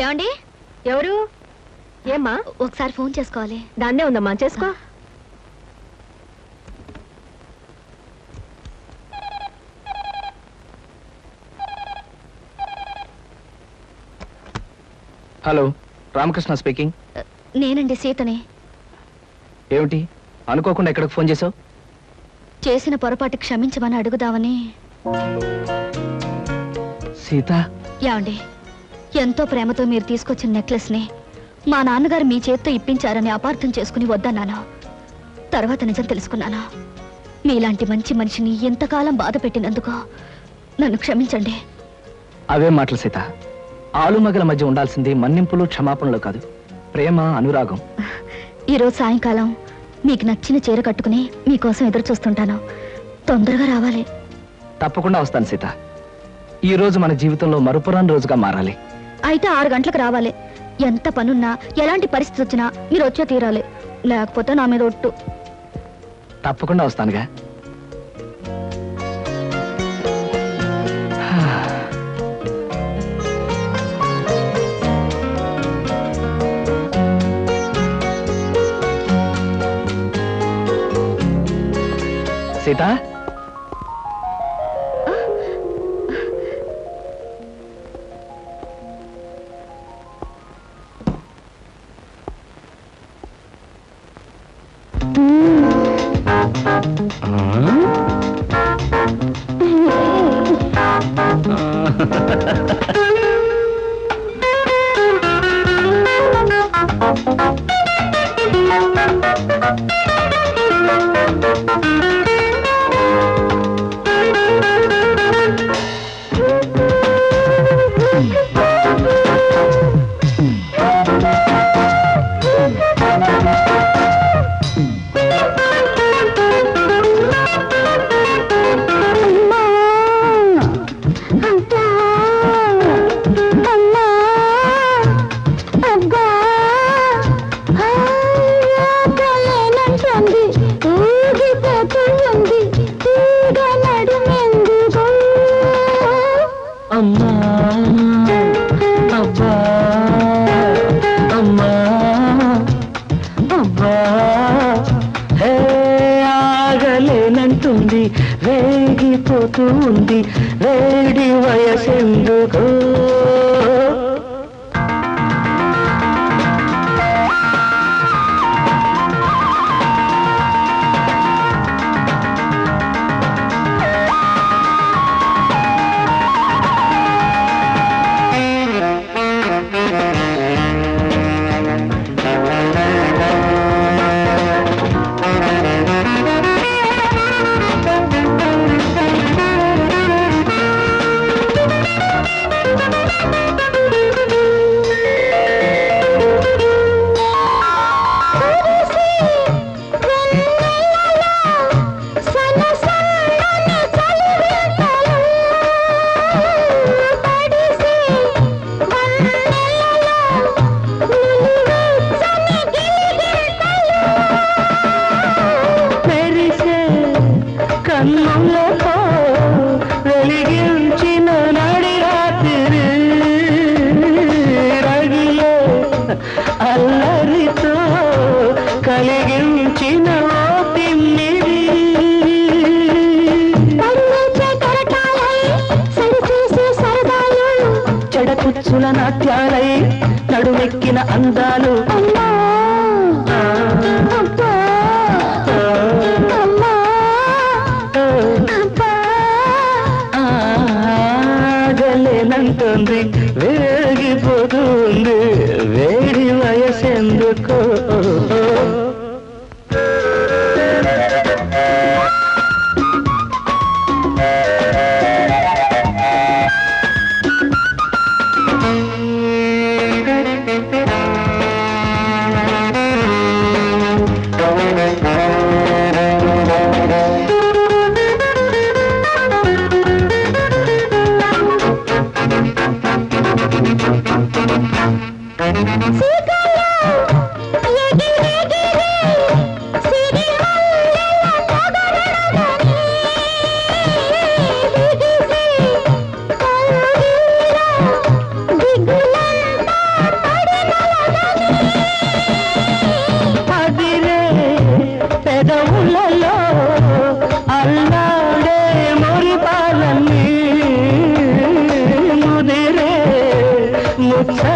ఏమండి? ఎవరు? ఏమ్మా? ఒకసారి ఫోన్ చేసుకోవాలి. దాన్నే ఉందమ్మా, చేసుకో. Hello, Ramakrishna speaking. నేనండి, సీతని. ఏమిటి అనుకోకుండా ఎక్కడికి ఫోన్ చేసావు? చేసిన పొరపాటు క్షమించమని అడుగుదామని. సీత, ఏమండి, ఎంతో ప్రేమతో మీరు తీసుకొచ్చిన నెక్లెస్ ని మా నాన్నగారు మీ చేత్తో ఇప్పించారని అపార్థం చేసుకుని వద్దన్నాను. తర్వాత నిజం తెలుసుకున్నాను. మీలాంటి మంచి మనిషిని ఎంతకాలం బాధ పెట్టినందుకు నన్ను క్షమించండి. అవే మాటలు సీత. ఆలుమగల మధ్య ఉండాల్సింది మన్నింపులు క్షమాపణలు కాదు, ప్రేమ, అనురాగం. ఈరోజు సాయంకాలం మీకు నచ్చిన చీర కట్టుకుని మీకోసం ఎదురు చూస్తుంటాను. తొందరగా రావాలి. తప్పకుండా వస్తాను సీత. ఈ రోజు మన జీవితంలో మరుపురాని రోజుగా మారాలి. అయితే 6 గంటలకు రావాలి. ఎంత పనున్నా, ఎలాంటి పరిస్థితి వచ్చినా మీరు వచ్చే తీరాలి. లేకపోతే నా మీద ఒట్టు. తప్పకుండా వస్తానుగా. సీత, వేగిపోతుంది వేడి వయసెందుకు? నాట్యాలై నడుమెక్కిన అందాలు ఆగలేనంటుంది వేగిపోతుంది వేడి వయసెందుకో?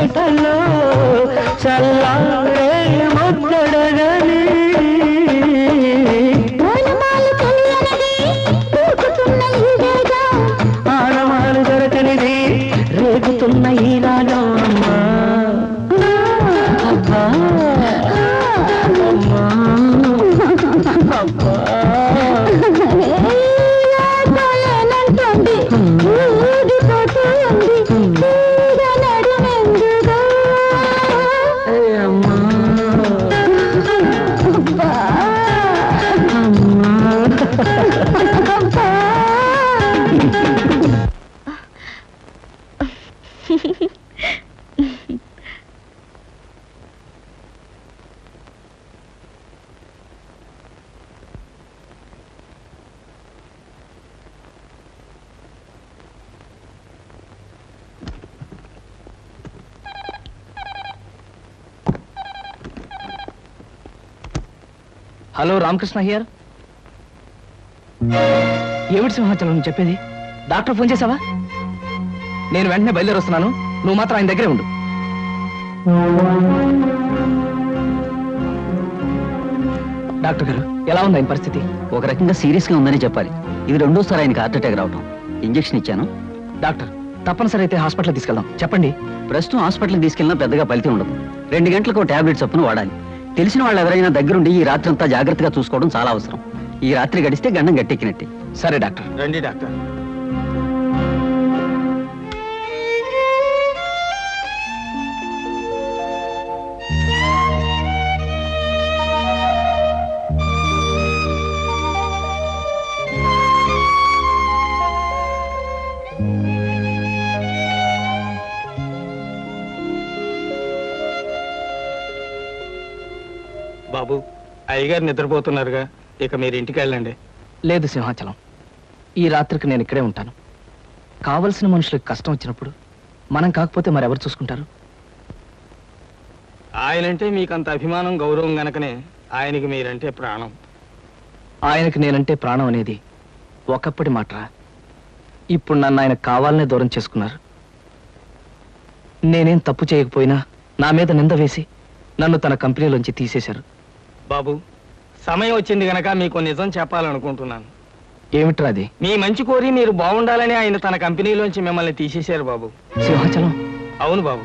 మాటల్లో చల్లారే ముద్దడగని ఆనమాలు దొరకనిది రేగుతున్న ఈ రాగం అమ్మా అబ్బా అమ్మా అబ్బా హలో రామకృష్ణ హియర్. ఏమిటి సింహాచలం నువ్వు చెప్పేది? డాక్టర్ ఫోన్ చేసావా? నేను వెంటనే బయలుదేరి వస్తున్నాను, నువ్వు మాత్రం ఆయన దగ్గరే ఉండు. డాక్టర్ గారు, ఎలా ఉంది ఆయన పరిస్థితి? ఒక రకంగా సీరియస్ గా ఉందని చెప్పాలి. ఇది రెండోసారి ఆయనకి హార్ట్ అటాక్ రావటం. ఇంజెక్షన్ ఇచ్చాను. డాక్టర్, తప్పనిసరి అయితే హాస్పిటల్ తీసుకెళ్దాం. చెప్పండి. ప్రస్తుతం హాస్పిటల్ తీసుకెళ్ళినా పెద్దగా ఫలితం ఉండదు. 2 గంటలకు టాబ్లెట్ చొప్పున వాడాలి. తెలిసిన వాళ్ళు ఎవరైనా దగ్గరుండి ఈ రాత్రి అంతా జాగ్రత్తగా చూసుకోవడం చాలా అవసరం. ఈ రాత్రి గడిస్తే గండం గట్టెక్కినట్టే. సరే డాక్టర్. రండి డాక్టర్. బాబు, అయ్యగారు నిద్రపోతున్నారుగా, ఇక మీరు ఇంటికి వెళ్ళండి. లేదు సింహాచలం, ఈ రాత్రికి నేను ఇక్కడే ఉంటాను. కావలసిన మనుషులకు కష్టం వచ్చినప్పుడు మనం కాకపోతే మరెవరు చూసుకుంటారు? ఆయనంటే మీకంత అభిమానం, గౌరవం గనకనే ఆయనకి మీరంటే ప్రాణం. ఆయనకి నేనంటే ప్రాణం అనేది ఒకప్పటి మాటరా. ఇప్పుడు నన్ను ఆయన కావాలనే దూరం చేసుకున్నారు. నేనేం తప్పు చేయకపోయినా నా మీద నింద వేసి నన్ను తన కంపెనీలోంచి తీసేశారు. బాబు, సమయం వచ్చింది గనక మీకు నిజం చెప్పాలనుకుంటున్నాను. ఏమిట్రా అది? మీ మంచి కోరి మీరు బాగుండాలని ఆయన తన కంపెనీలోంచి మిమ్మల్ని తీసేశారు బాబు. సింహాచలం. అవును బాబు,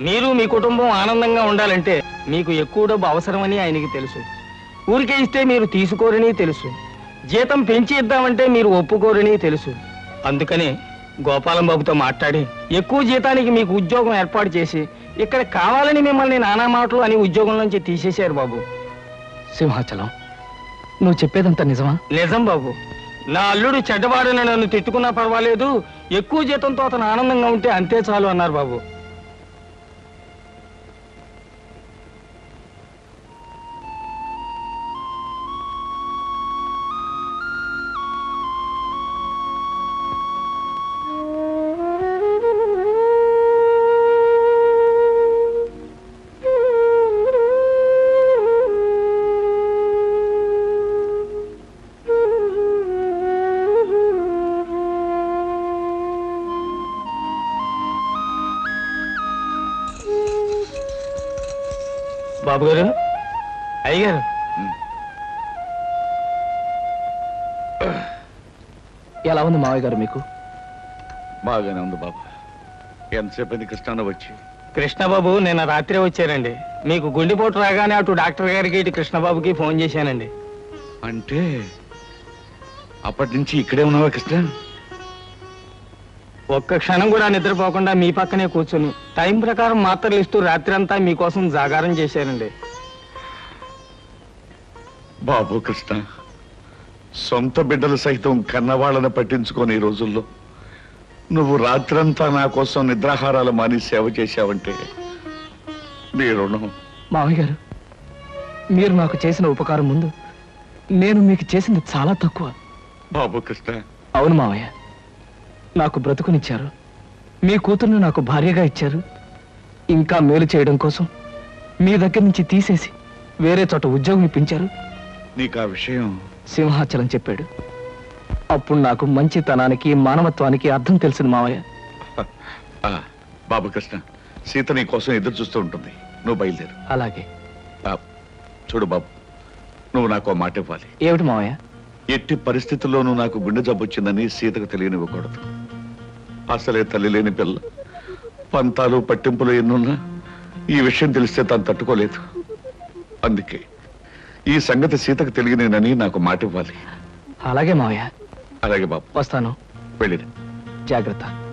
మీరు మీ కుటుంబం ఆనందంగా ఉండాలంటే మీకు ఎక్కువ డబ్బు అవసరమని ఆయనకి తెలుసు. ఊరికే ఇస్తే మీరు తీసుకోరని తెలుసు. జీతం పెంచి ఇద్దామంటే మీరు ఒప్పుకోరని తెలుసు. అందుకనే గోపాలం బాబుతో మాట్లాడి ఎక్కువ జీతానికి మీకు ఉద్యోగం ఏర్పాటు చేసి ఇక్కడ కావాలని మిమ్మల్ని నానా మాటలు అని ఉద్యోగంలోంచి తీసేశారు బాబు. సింహాచలం, నువ్వు చెప్పేదంతా నిజమా? నిజం బాబు. నా అల్లుడు చెడ్డవాడని నన్ను తిట్టుకున్నా పర్వాలేదు, ఎక్కువ జీతంతో అతను ఆనందంగా ఉంటే అంతే చాలు అన్నారు బాబు. బాబు గారు, అయ్యగారు, ఎలా ఉంది మావయ్య గారు మీకు? బాగానే ఉంది బాబు. ఎంతసేపు కృష్ణ వచ్చి? కృష్ణబాబు నిన్న రాత్రే వచ్చారండి. మీకు గుండెపోటు రాగానే అటు డాక్టర్ గారికి ఇటు కృష్ణబాబుకి ఫోన్ చేశానండి. అంటే అప్పటి నుంచి ఇక్కడే ఉన్నావా కృష్ణ? ఒక్క క్షణం కూడా నిద్రపోకుండా మీ పక్కనే కూర్చుని టైం ప్రకారం మాత్రలు ఇస్తూ రాత్రి అంతా మీకోసం జాగారం చేశారండి. బాబు కృష్ణ, సొంత బిడ్డలు సైతం కన్నవాళ్ళని పట్టించుకొని ఈ రోజుల్లో నువ్వు రాత్రంతా నా కోసం నిద్రాహారాలు మాని సేవ చేశావంటే నీ రుణం. మావయ్య గారు, మీరు నాకు చేసిన ఉపకారం ముందు నేను మీకు చేసింది చాలా తక్కువ. బాబు కృష్ణ. అవును మావయ్య, నాకు బ్రతుకునిచ్చారు, మీ కూతుర్ని నాకు భార్యగా ఇచ్చారు. ఇంకా మేలు చేయడం కోసం మీ దగ్గర నుంచి తీసేసి వేరే చోట ఉద్యోగం ఇప్పించారు. నీకు ఆ విషయం సింహాచలం చెప్పాడు. అప్పుడు నాకు మంచితనానికి మానవత్వానికి అర్థం తెలిసింది మావయ్య. బాబు కృష్ణ, సీత నీ కోసం ఎదురు చూస్తూ ఉంటుంది. నువ్వు బయలుదేరు. అలాగే. చూడు బాబు, నువ్వు నాకు మాట ఇవ్వాలి. ఏమిటి మావయ్య? ఎట్టి పరిస్థితుల్లోనూ నాకు గుండె జబ్బు వచ్చిందని సీతకు తెలియనివ్వకూడదు. అసలే తల్లి లేని పిల్ల, పంతాలు పట్టింపులు ఎన్నున్నా ఈ విషయం తెలిస్తే తను తట్టుకోలేదు. అందుకే ఈ సంగతి సీతకు తెలియనేనని నాకు మాట ఇవ్వాలి. అలాగే మావయ్య. అలాగే బాబు, వస్తాను. వెళ్ళిరా. జాగ్రత్త.